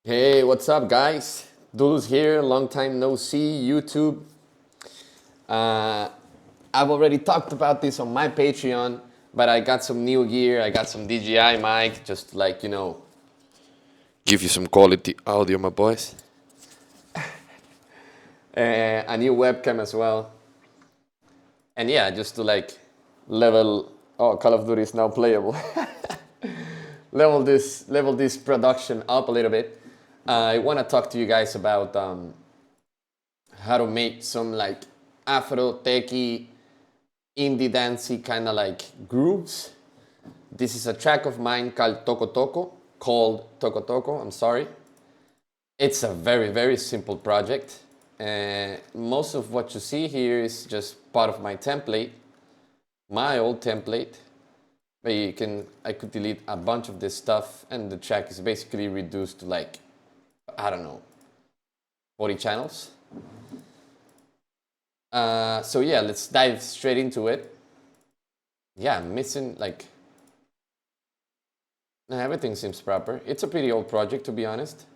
Hey, what's up, guys? Dulus here, long time no see, YouTube. Uh, I've already talked about this on my Patreon, but I got some new gear. I got some DJI mic, just to, give you some quality audio, my boys. A new webcam as well. And yeah, just to level. Oh, Call of Duty is now playable. level this production up a little bit. I want to talk to you guys about how to make some Afro techy indie dancey kind of grooves. This is a track of mine called Toko Toko. I'm sorry. It's a very, very simple project. Most of what you see here is just part of my template, my old template. But I could delete a bunch of this stuff, and the track is basically reduced to I don't know, 40 channels. So yeah, let's dive straight into it. Yeah, I'm missing everything seems proper. It's a pretty old project, to be honest.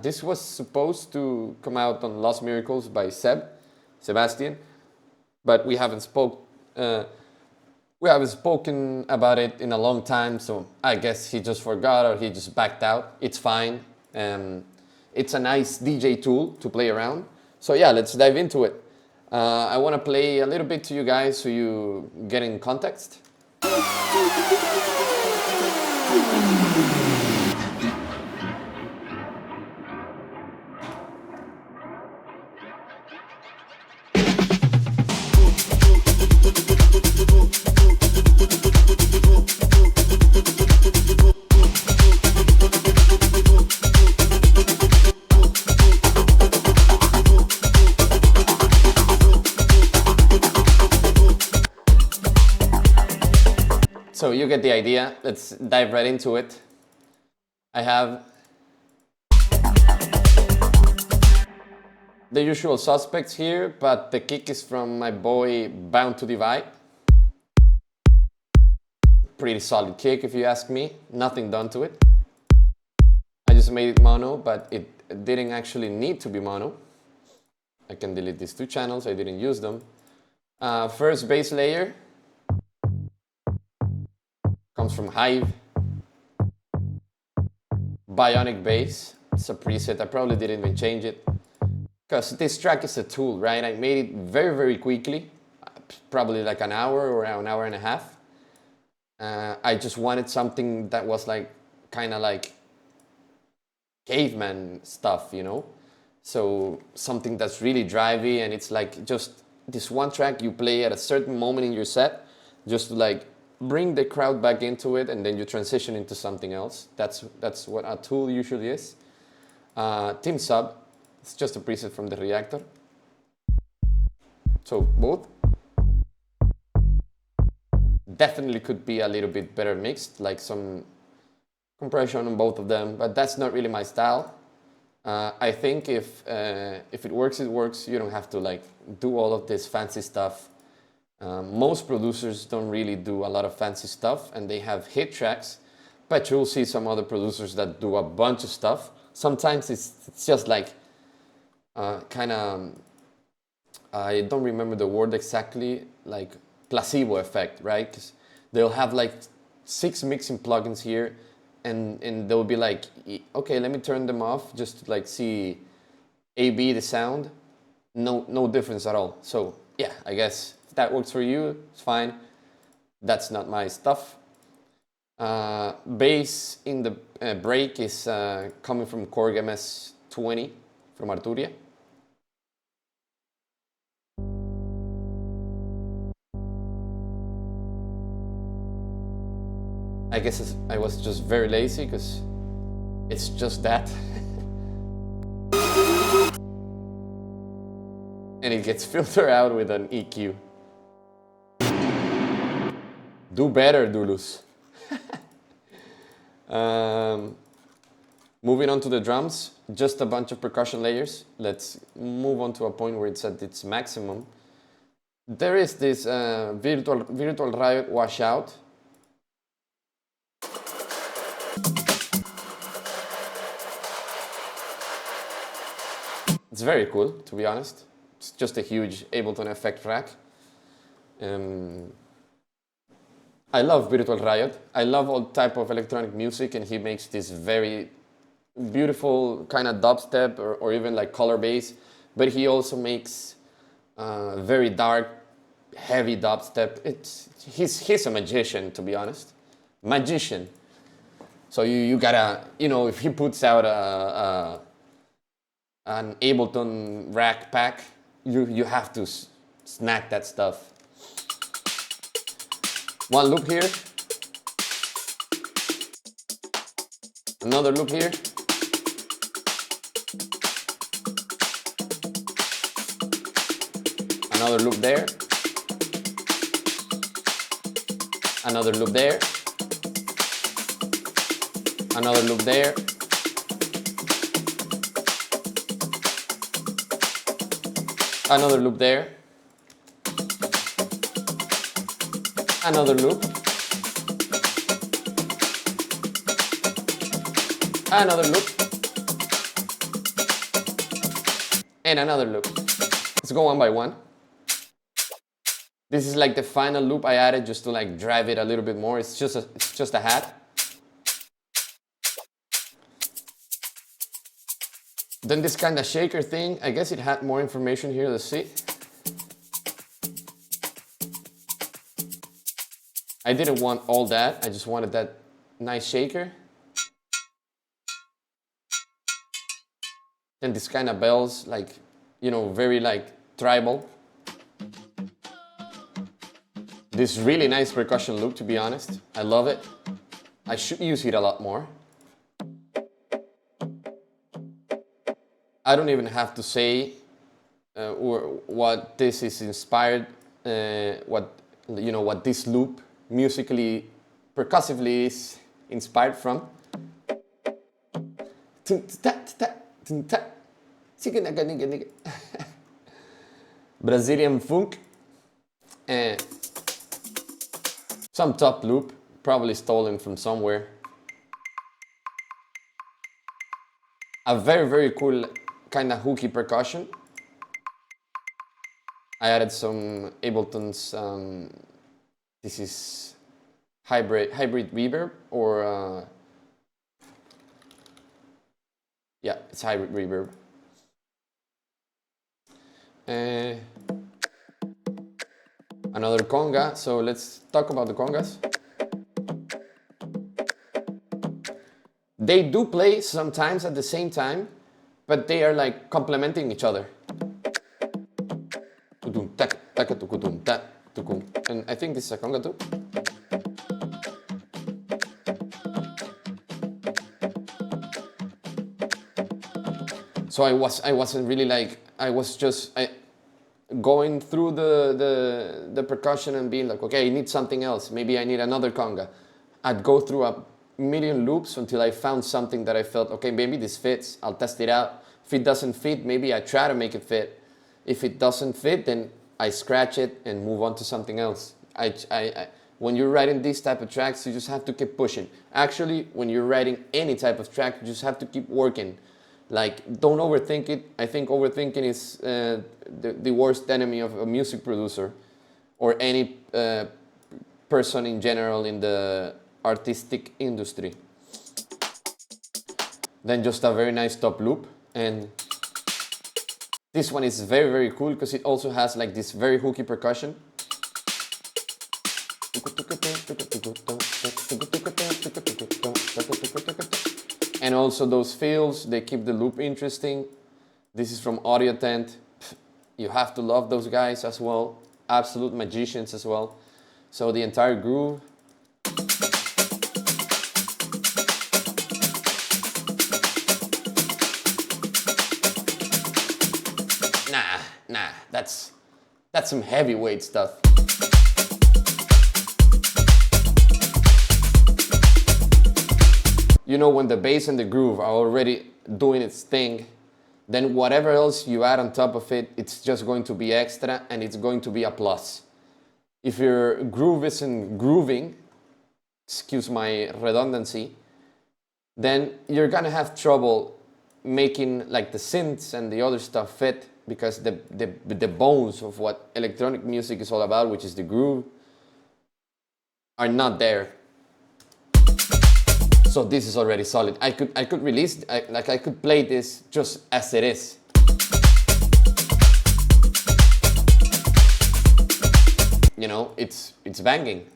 This was supposed to come out on Lost Miracles by Sebastian, but we haven't spoken about it in a long time, so I guess he just forgot or he just backed out. It's fine. It's a nice DJ tool to play around. So yeah, let's dive into it. I want to play a little bit to you guys so you get in context. So you get the idea. Let's dive right into it. I have the usual suspects here, but the kick is from my boy Bound to Divide. Pretty solid kick if you ask me. Nothing done to it. I just made it mono, but it didn't actually need to be mono. I can delete these two channels, I didn't use them. First bass layer comes from Hive. Bionic bass. It's a preset. I probably didn't even change it because this track is a tool, right? I made it very, very quickly, probably like an hour or an hour and a half. I just wanted something that was kind of like caveman stuff, you know? So something that's really drivey, and it's just this one track you play at a certain moment in your set, just to bring the crowd back into it, and then you transition into something else. That's what a tool usually is. Team Sub, it's just a preset from the Reactor. So both definitely could be a little bit better mixed, like some compression on both of them, but that's not really my style. I think if it works, it works. You don't have to do all of this fancy stuff. Most producers don't really do a lot of fancy stuff, and they have hit tracks, but you'll see some other producers that do a bunch of stuff. Sometimes it's just kind of, I don't remember the word exactly, placebo effect, right? Because they'll have 6 mixing plugins here, and they'll be okay, let me turn them off just to see A/B the sound. No difference at all. So yeah, I guess that works for you, it's fine. That's not my stuff. Bass in the break is coming from Korg MS-20 from Arturia. I guess I was just very lazy because it's just that. And it gets filtered out with an EQ. Do better, Dulus. Moving on to the drums, just a bunch of percussion layers. Let's move on to a point where it's at its maximum. There is this Virtual Riot washout. It's very cool, to be honest. It's just a huge Ableton effect rack. I love Virtual Riot. I love all type of electronic music, and he makes this very beautiful kind of dubstep or even like color bass. But he also makes very dark, heavy dubstep. He's a magician, to be honest. Magician. So you gotta, if he puts out an Ableton rack pack, you have to snack that stuff. One loop here. Another loop here. Another loop there. Another loop there. Another loop there. Another loop there. Another loop. Another loop. And another loop. Let's go one by one. This is like the final loop I added just to like drive it a little bit more. It's just a hat. Then this kind of shaker thing, I guess it had more information here, let's see. I didn't want all that, I just wanted that nice shaker. And this kind of bells, like, very like tribal. This really nice percussion loop, to be honest. I love it. I should use it a lot more. I don't even have to say what this is inspired, what this loop musically, percussively is inspired from. Brazilian funk. Some top loop, probably stolen from somewhere. A very, very cool kind of hooky percussion. I added some Ableton's, this is hybrid reverb, or yeah, it's hybrid reverb. Another conga, so let's talk about the congas. They do play sometimes at the same time, but they are like complementing each other. And I think this is a conga too. So I wasn't really like, I was just going through the percussion and being like, okay, I need something else. Maybe I need another conga. I'd go through a million loops until I found something that I felt, okay, maybe this fits. I'll test it out. If it doesn't fit, maybe I try to make it fit. If it doesn't fit, then I scratch it and move on to something else. When you're writing these type of tracks, you just have to keep pushing. Actually, when you're writing any type of track, you just have to keep working. Like, don't overthink it. I think overthinking is the worst enemy of a music producer or any person in general in the artistic industry. Then just a very nice top loop, and this one is very, very cool because it also has like this very hooky percussion. And also those fills, they keep the loop interesting. This is from Audio Tent. You have to love those guys as well. Absolute magicians as well. So the entire groove. Nah, that's some heavyweight stuff. When the bass and the groove are already doing its thing, then whatever else you add on top of it, it's just going to be extra and it's going to be a plus. If your groove isn't grooving, excuse my redundancy, then you're gonna have trouble making like the synths and the other stuff fit, because the bones of what electronic music is all about, which is the groove, are not there. So this is already solid. I could release, I could play this just as it is. You know, it's banging.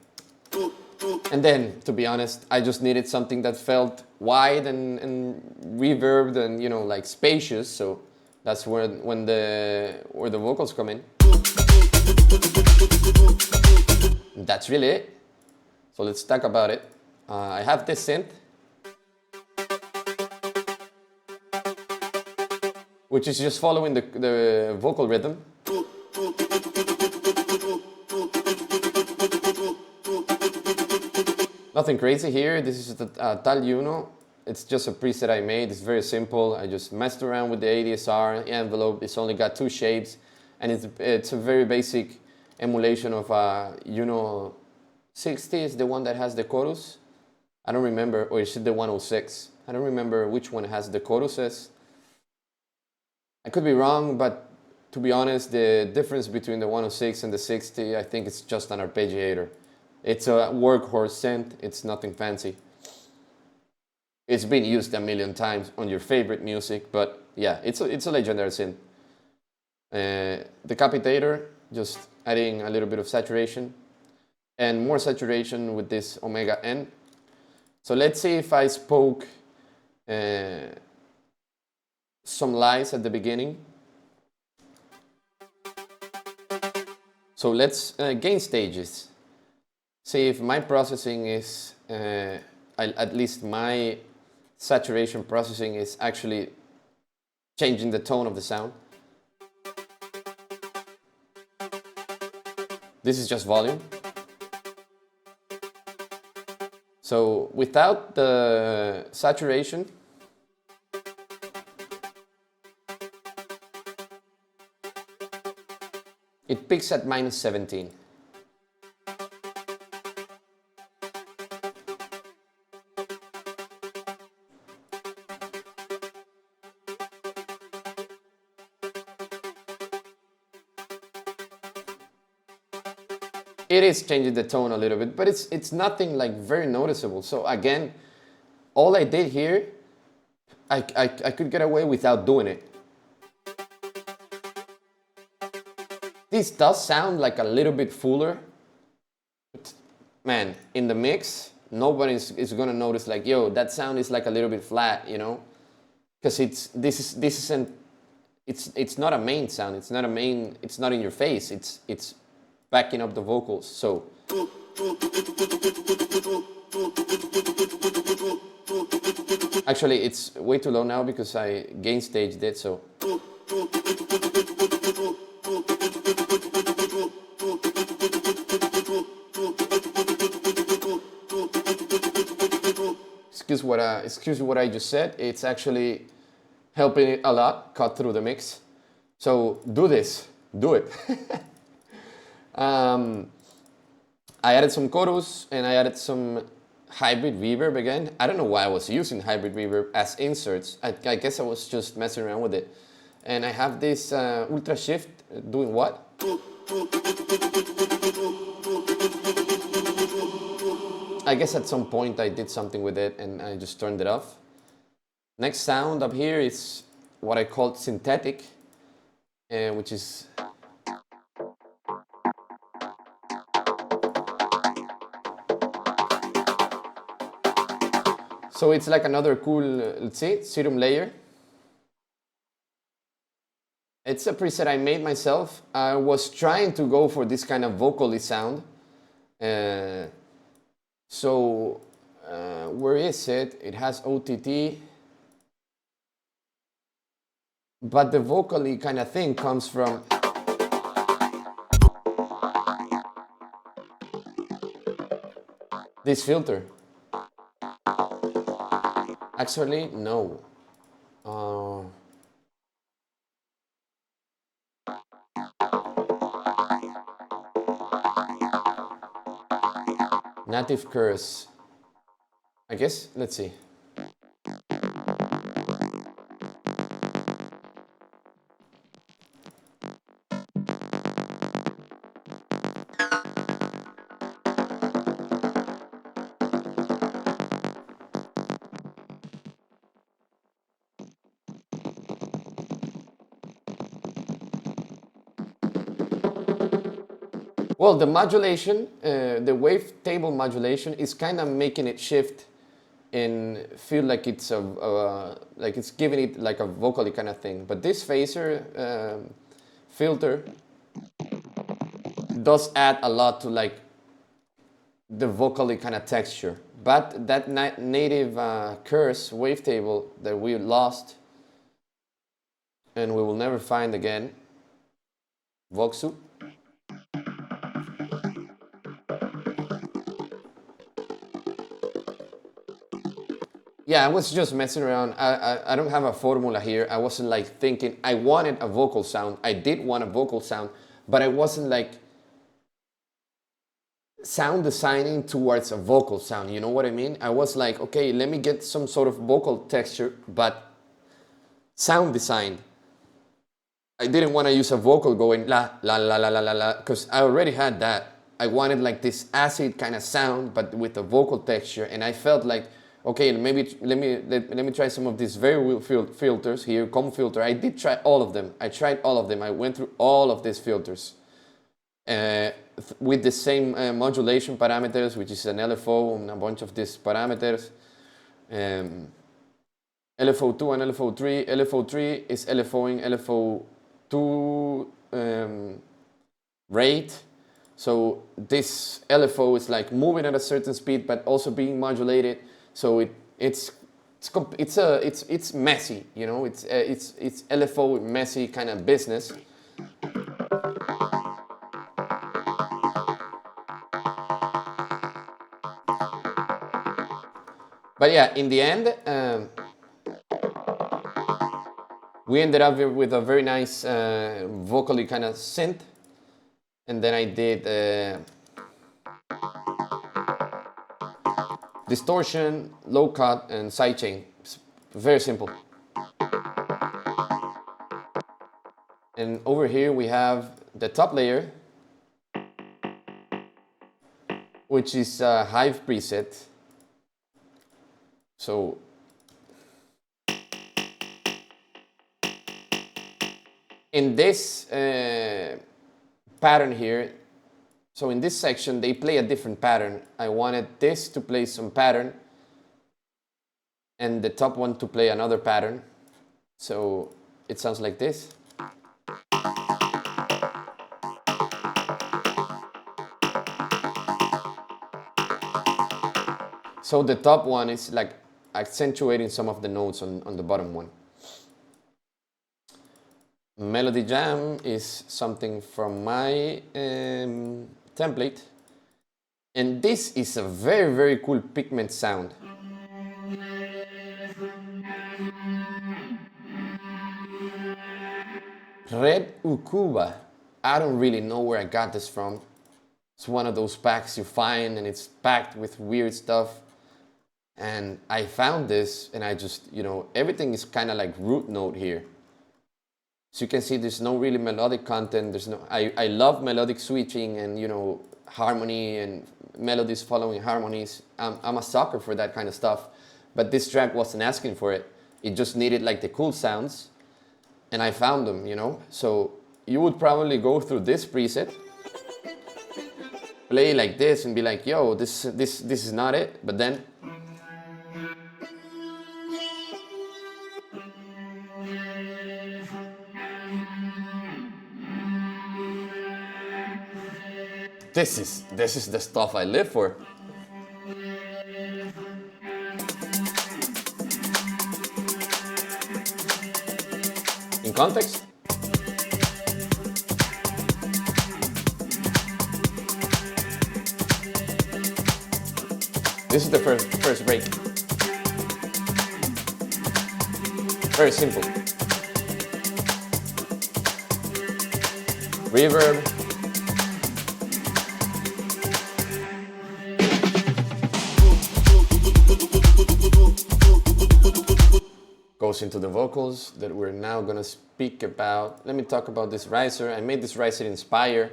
And then, to be honest, I just needed something that felt wide and reverbed and, you know, like spacious. So that's where the vocals come in. That's really it. So let's talk about it. I have this synth, which is just following the vocal rhythm. Nothing crazy here. This is the Tal Uno. It's just a preset I made. It's very simple. I just messed around with the ADSR envelope. It's only got 2 shapes, and it's a very basic emulation of Uno 60 is the one that has the chorus. I don't remember, or is it the 106? I don't remember which one has the choruses. I could be wrong, but to be honest, the difference between the 106 and the 60, I think it's just an arpeggiator. It's a workhorse synth. It's nothing fancy. It's been used a million times on your favorite music, but yeah, it's a legendary synth. Decapitator, just adding a little bit of saturation, and more saturation with this Omega N. So let's see if I spoke some lies at the beginning. So let's gain stages. See if my processing is, at least my saturation processing is actually changing the tone of the sound. This is just volume. So without the saturation, it peaks at -17. It is changing the tone a little bit, but it's nothing like very noticeable. So again, all I did here, I could get away without doing it. This does sound like a little bit fuller. But man, in the mix, nobody is gonna notice like, yo, that sound is like a little bit flat, you know? Because it's not a main sound. It's not a main. It's not in your face. It's backing up the vocals. So actually, it's way too low now because I gain staged it. So excuse what I just said. It's actually helping it a lot cut through the mix. So do this. Do it. I added some chorus and I added some hybrid reverb again. I don't know why I was using hybrid reverb as inserts. I guess I was just messing around with it. And I have this ultra shift doing what? I guess at some point I did something with it and I just turned it off. Next sound up here is what I called synthetic, which is so it's like another cool, let's see, serum layer. It's a preset I made myself. I was trying to go for this kind of vocally sound. So where is it? It has OTT. But the vocally kind of thing comes from this filter. Actually, no. Native curse. I guess, let's see. Well, the modulation, the wavetable modulation is kind of making it shift and feel like it's like it's giving it like a vocally kind of thing. But this phaser filter does add a lot to like the vocally kind of texture. But that native curse wavetable that we lost and we will never find again, Voxu. Yeah, I was just messing around. I don't have a formula here. I wasn't like thinking, I wanted a vocal sound. I did want a vocal sound, but I wasn't like sound designing towards a vocal sound. You know what I mean? I was like, okay, let me get some sort of vocal texture, but sound design. I didn't want to use a vocal going la la la la la la la because I already had that. I wanted like this acid kind of sound, but with a vocal texture, and I felt like, okay, maybe let me try some of these very filters here. Com filter. I did try all of them. I tried all of them. I went through all of these filters with the same modulation parameters, which is an LFO and a bunch of these parameters. LFO2 and LFO3. LFO3 is LFOing LFO2 rate. So this LFO is like moving at a certain speed, but also being modulated. So it's messy, you know. It's LFO messy kind of business. But yeah, in the end, we ended up with a very nice vocally kind of synth, and then I did distortion, low cut, and sidechain. Very simple. And over here we have the top layer, which is a Hive preset. So in this pattern here, so in this section they play a different pattern. I wanted this to play some pattern and the top one to play another pattern. So it sounds like this. So the top one is like accentuating some of the notes on the bottom one. Melody Jam is something from my template. And this is a very, very cool pigment sound. Red Ukuba. I don't really know where I got this from. It's one of those packs you find and it's packed with weird stuff. And I found this and I just, you know, everything is kind of like root note here. So you can see there's no really melodic content. There's no, I love melodic switching and, you know, harmony and melodies following harmonies. I'm a sucker for that kind of stuff. But this track wasn't asking for it. It just needed like the cool sounds. And I found them, you know. So you would probably go through this preset, play like this and be like, yo, this is not it. But then this is the stuff I live for. In context, this is the first break. Very simple. Reverb. Goes into the vocals that we're now gonna speak about. Let me talk about this riser. I made this riser in Inspire,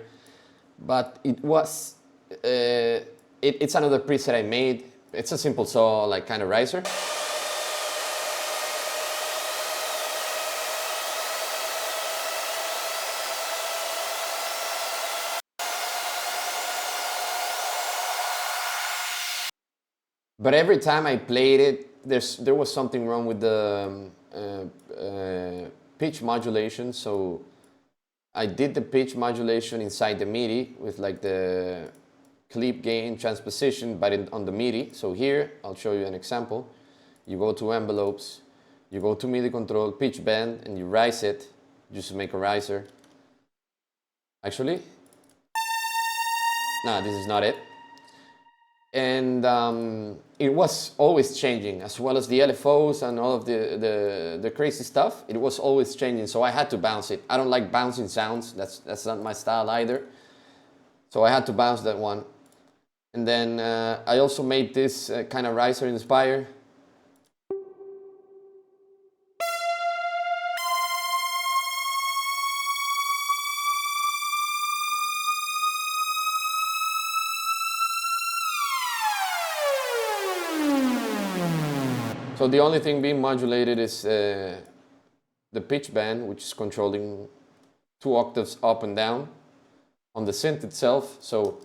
but it was it's another preset I made. It's a simple saw like kind of riser. But every time I played it, there was something wrong with the pitch modulation. So I did the pitch modulation inside the MIDI with like the clip gain transposition, but on the MIDI. So here, I'll show you an example. You go to envelopes, you go to MIDI control, pitch bend, and you rise it. Just make a riser. Actually, no, this is not it. And it was always changing, as well as the LFOs and all of the crazy stuff. It was always changing, so I had to bounce it. I don't like bouncing sounds. That's not my style either. So I had to bounce that one. And then I also made this kind of riser inspire. So the only thing being modulated is the pitch bend, which is controlling 2 octaves up and down on the synth itself. So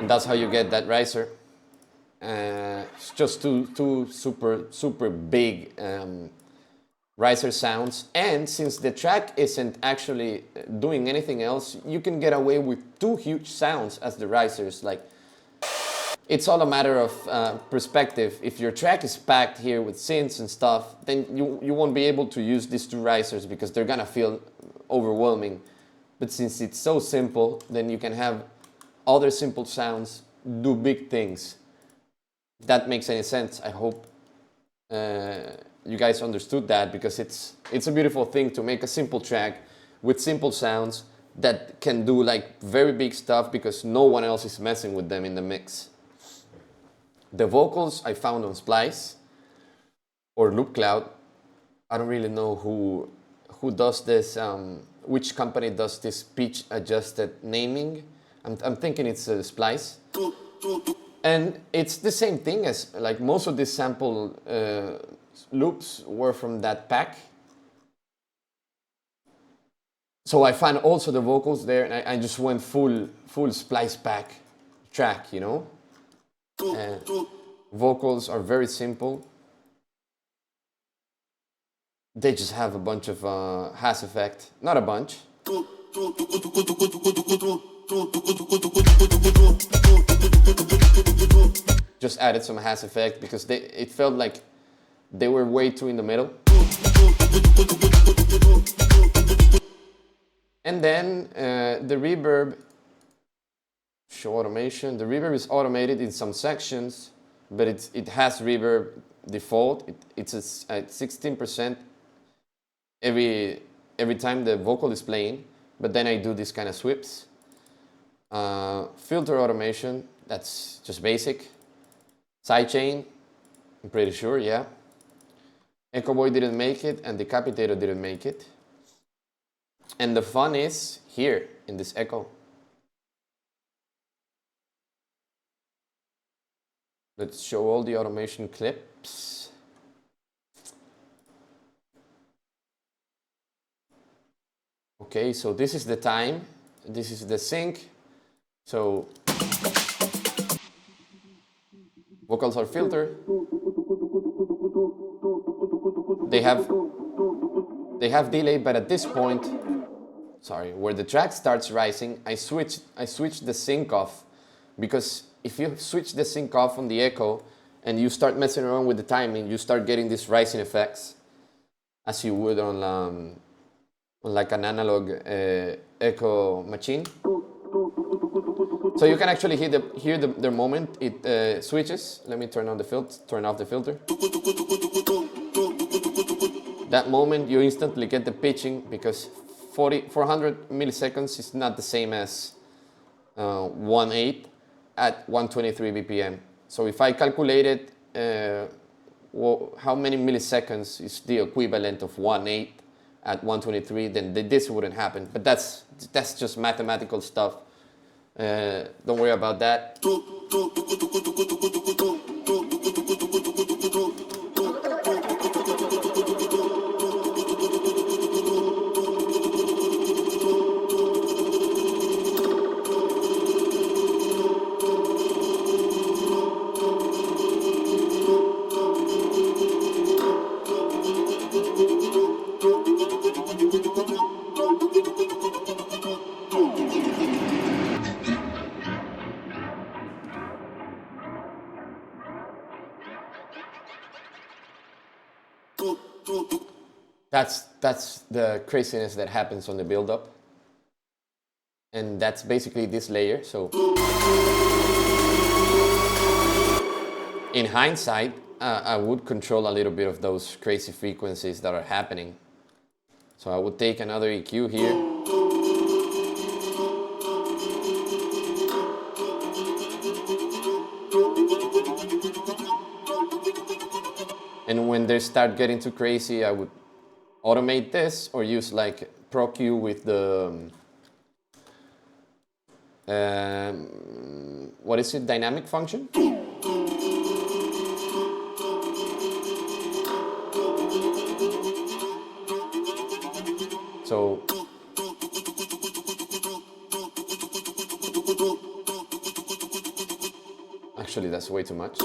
and that's how you get that riser. It's just two super big riser sounds, and since the track isn't actually doing anything else, you can get away with 2 huge sounds as the risers. Like, it's all a matter of perspective. If your track is packed here with synths and stuff, then you won't be able to use these 2 risers because they're gonna feel overwhelming. But since it's so simple, then you can have other simple sounds do big things. If that makes any sense, I hope you guys understood that, because it's a beautiful thing to make a simple track with simple sounds that can do like very big stuff because no one else is messing with them in the mix. The vocals I found on Splice or Loopcloud. I don't really know who does this, which company does this pitch adjusted naming. I'm thinking it's Splice. And it's the same thing as like most of these sample loops were from that pack. So I found also the vocals there, and I just went full Splice pack track, you know. Vocals are very simple. They just have a bunch of Haas effect, not a bunch. Just added some Haas effect because it felt like they were way too in the middle. And then the reverb, show automation. The reverb is automated in some sections, but it has reverb default. It's at 16% every time the vocal is playing. But then I do this kind of sweeps. Filter automation, that's just basic. Sidechain, I'm pretty sure, yeah. Echo Boy didn't make it, and Decapitator didn't make it. And the fun is here in this echo. Let's show all the automation clips. Okay, so this is the time. This is the sync. So vocals are filtered. They have delay, but at this point, sorry, where the track starts rising, I switch the sync off, because if you switch the sync off on the echo and you start messing around with the timing, you start getting these rising effects as you would on like an analog echo machine. So you can actually hear the moment it switches. Let me turn off the filter. That moment you instantly get the pitching, because 400 milliseconds is not the same as 1/8 at 123 BPM. So if I calculated how many milliseconds is the equivalent of 1/8 at 123, then this wouldn't happen. But that's just mathematical stuff. Don't worry about that. That's the craziness that happens on the build-up. And that's basically this layer. So in hindsight, I would control a little bit of those crazy frequencies that are happening. So I would take another EQ here. And when they start getting too crazy, I would automate this or use like Pro Q with the what is it, dynamic function? So actually that's way too much.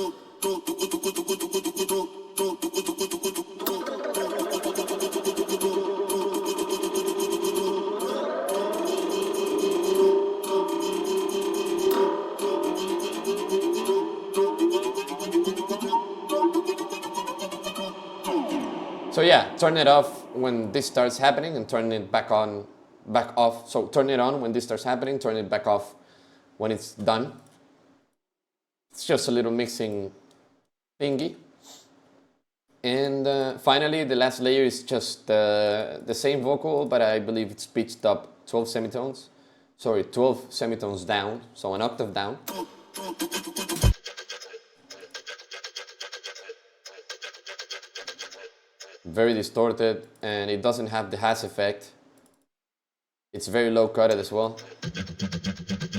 So yeah, turn it off when this starts happening and turn it back on, back off. So turn it on when this starts happening, turn it back off when it's done. It's just a little mixing thingy. And finally, the last layer is just the same vocal, but I believe it's pitched up 12 semitones. Sorry, 12 semitones down, so an octave down. Very distorted, and it doesn't have the hash effect. It's very low cutted as well.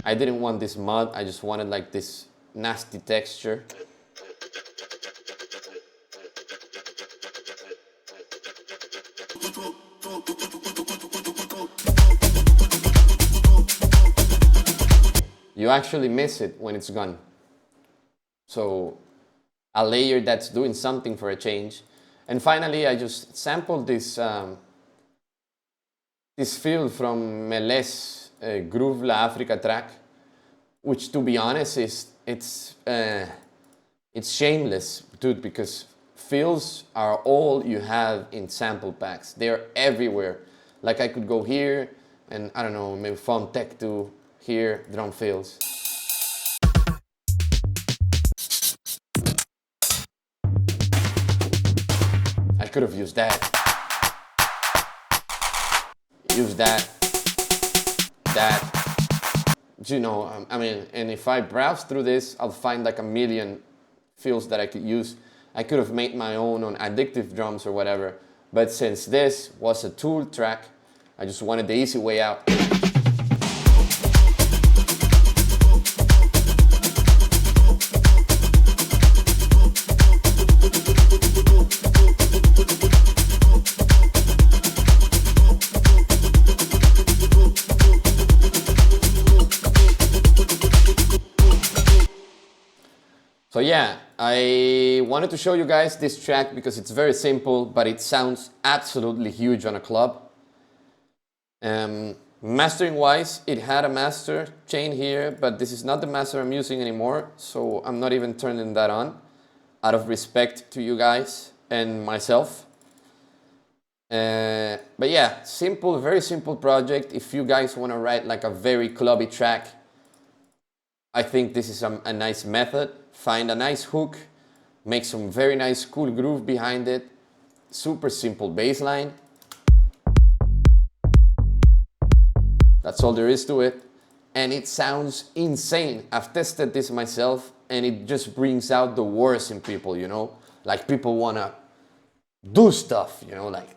I didn't want this mud, I just wanted like this nasty texture. You actually miss it when it's gone. So a layer that's doing something for a change. And finally, I just sampled this this fill from Meles Groove La Africa track, which, to be honest, it's shameless, dude, because fills are all you have in sample packs. They're everywhere. Like I could go here, and I don't know, maybe Font Tech to here, drum fills. I could have used that. Use that. You know, I mean, and if I browse through this, I'll find like a million fills that I could use. I could have made my own on addictive drums or whatever. But since this was a tool track, I just wanted the easy way out. So yeah, I wanted to show you guys this track because it's very simple, but it sounds absolutely huge on a club. Mastering wise, it had a master chain here, but this is not the master I'm using anymore, so I'm not even turning that on, out of respect to you guys and myself. But yeah, simple, very simple project. If you guys want to write like a very clubby track, I think this is a nice method. Find a nice hook, make some very nice cool groove behind it, super simple bass line. That's all there is to it. And it sounds insane. I've tested this myself and it just brings out the worst in people, you know? Like people wanna do stuff, you know, like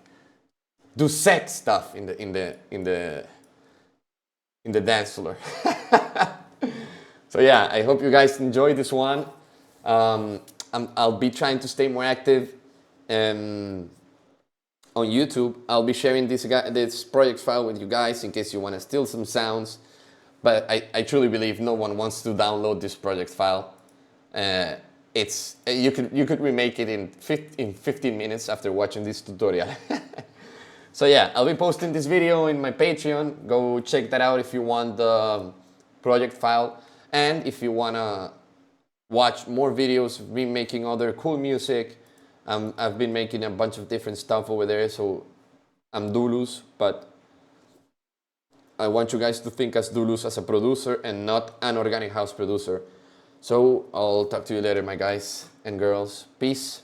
do sex stuff in the dance floor. So yeah, I hope you guys enjoy this one. I'll be trying to stay more active. And on YouTube, I'll be sharing this project file with you guys in case you want to steal some sounds. But I truly believe no one wants to download this project file. You could remake it in 15 minutes after watching this tutorial. So yeah, I'll be posting this video in my Patreon. Go check that out if you want the project file. And if you wanna watch more videos, me making other cool music, I've been making a bunch of different stuff over there. So I'm Dulus, but I want you guys to think as Dulus as a producer and not an organic house producer. So I'll talk to you later, my guys and girls. Peace.